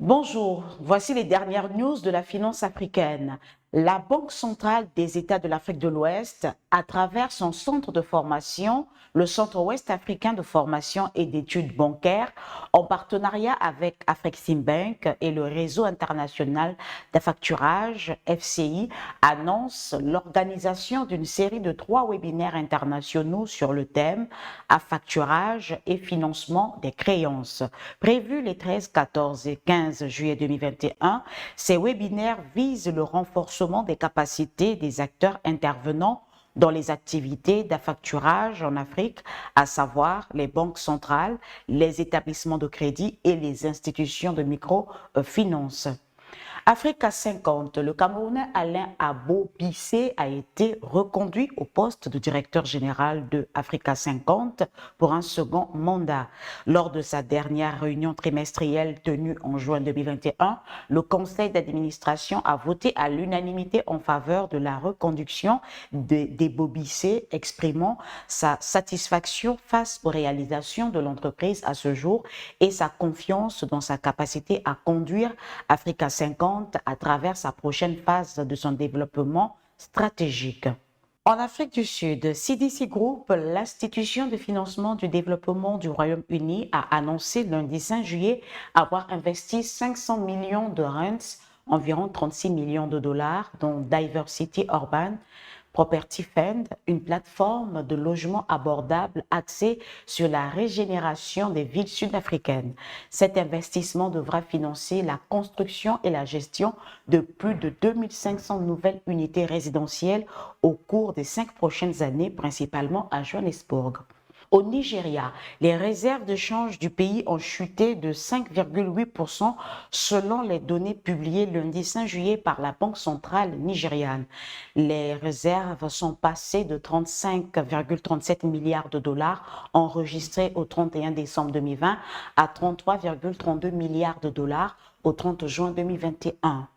Bonjour, voici les dernières news de la finance africaine. La Banque centrale des États de l'Afrique de l'Ouest, à travers son centre de formation, le Centre ouest africain de formation et d'études bancaires, en partenariat avec Afreximbank et le réseau international d'affacturage FCI, annonce l'organisation d'une série de 3 webinaires internationaux sur le thème affacturage et financement des créances. Prévus les 13, 14 et 15 juillet 2021, ces webinaires visent le renforcement des capacités des acteurs intervenants dans les activités d'affacturage en Afrique, à savoir les banques centrales, les établissements de crédit et les institutions de microfinance. Africa 50, le Camerounais Alain Abo Bissé a été reconduit au poste de directeur général de Africa 50 pour un second mandat. Lors de sa dernière réunion trimestrielle tenue en juin 2021, le conseil d'administration a voté à l'unanimité en faveur de la reconduction d'Ebo Bissé, exprimant sa satisfaction face aux réalisations de l'entreprise à ce jour et sa confiance dans sa capacité à conduire Africa 50 à travers sa prochaine phase de son développement stratégique. En Afrique du Sud, CDC Group, l'institution de financement du développement du Royaume-Uni, a annoncé lundi 5 juillet avoir investi 500 millions de rands, environ 36 millions de dollars, dans Diversity Urban Property Fund, une plateforme de logement abordable axée sur la régénération des villes sud-africaines. Cet investissement devra financer la construction et la gestion de plus de 2500 nouvelles unités résidentielles au cours des 5 prochaines années, principalement à Johannesburg. Au Nigeria, les réserves de change du pays ont chuté de 5,8% selon les données publiées lundi 5 juillet par la Banque centrale nigériane. Les réserves sont passées de 35,37 milliards de dollars enregistrés au 31 décembre 2020 à 33,32 milliards de dollars au 30 juin 2021.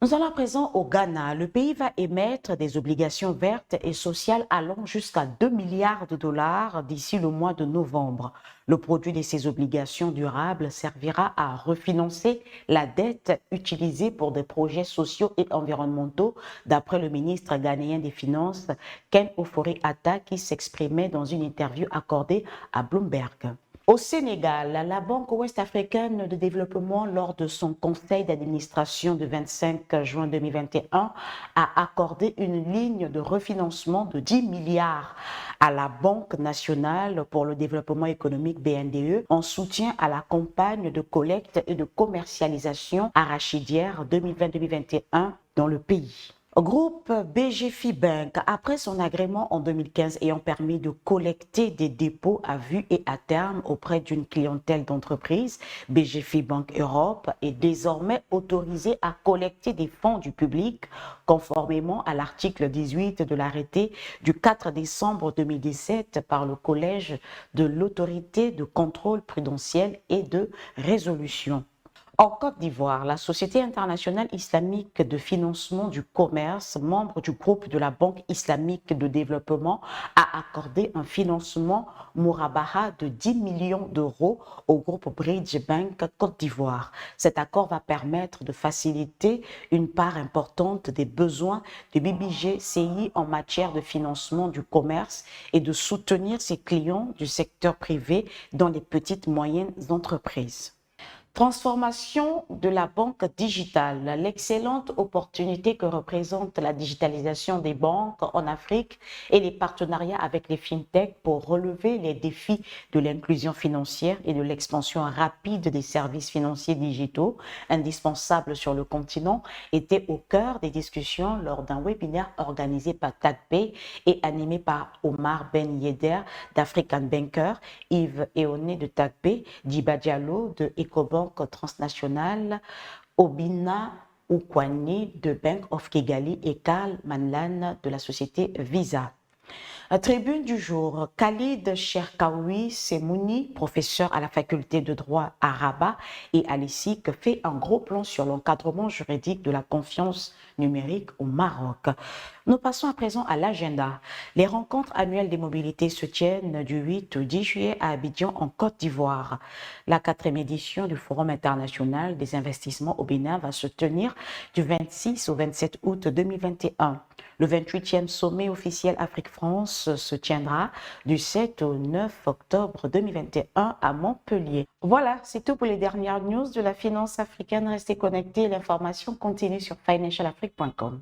Nous allons à présent au Ghana. Le pays va émettre des obligations vertes et sociales allant jusqu'à 2 milliards de dollars d'ici le mois de novembre. Le produit de ces obligations durables servira à refinancer la dette utilisée pour des projets sociaux et environnementaux, d'après le ministre ghanéen des Finances, Ken Ofori-Atta, qui s'exprimait dans une interview accordée à Bloomberg. Au Sénégal, la Banque ouest-africaine de développement, lors de son conseil d'administration du 25 juin 2021, a accordé une ligne de refinancement de 10 milliards à la Banque nationale pour le développement économique BNDE en soutien à la campagne de collecte et de commercialisation arachidière 2020-2021 dans le pays. Groupe BGFI Bank, après son agrément en 2015 ayant permis de collecter des dépôts à vue et à terme auprès d'une clientèle d'entreprise, BGFI Bank Europe est désormais autorisé à collecter des fonds du public conformément à l'article 18 de l'arrêté du 4 décembre 2017 par le Collège de l'autorité de contrôle prudentiel et de résolution. En Côte d'Ivoire, la Société internationale islamique de financement du commerce, membre du groupe de la Banque islamique de développement, a accordé un financement Mourabaha de 10 millions d'euros au groupe Bridge Bank Côte d'Ivoire. Cet accord va permettre de faciliter une part importante des besoins de BBGCI en matière de financement du commerce et de soutenir ses clients du secteur privé dans les petites et moyennes entreprises. Transformation de la banque digitale, l'excellente opportunité que représente la digitalisation des banques en Afrique et les partenariats avec les fintechs pour relever les défis de l'inclusion financière et de l'expansion rapide des services financiers digitaux indispensables sur le continent était au cœur des discussions lors d'un webinaire organisé par TagPay et animé par Omar Ben Yedder d'African Banker, Yves Eoné de TagPay, Diba Diallo de EcoBank transnationale, Obina Oukwani de Bank of Kigali et Karl Manlan de la société Visa. Tribune du jour, Khalid Cherkaoui Semouni, professeur à la faculté de droit à Rabat et à l'ISIC, fait un gros plan sur l'encadrement juridique de la confiance numérique au Maroc. Nous passons à présent à l'agenda. Les rencontres annuelles des mobilités se tiennent du 8 au 10 juillet à Abidjan en Côte d'Ivoire. La 4e édition du Forum international des investissements au Bénin va se tenir du 26 au 27 août 2021. Le 28e sommet officiel Afrique-France se tiendra du 7 au 9 octobre 2021 à Montpellier. Voilà, c'est tout pour les dernières news de la finance africaine. Restez connectés, l'information continue sur financialafrique.com.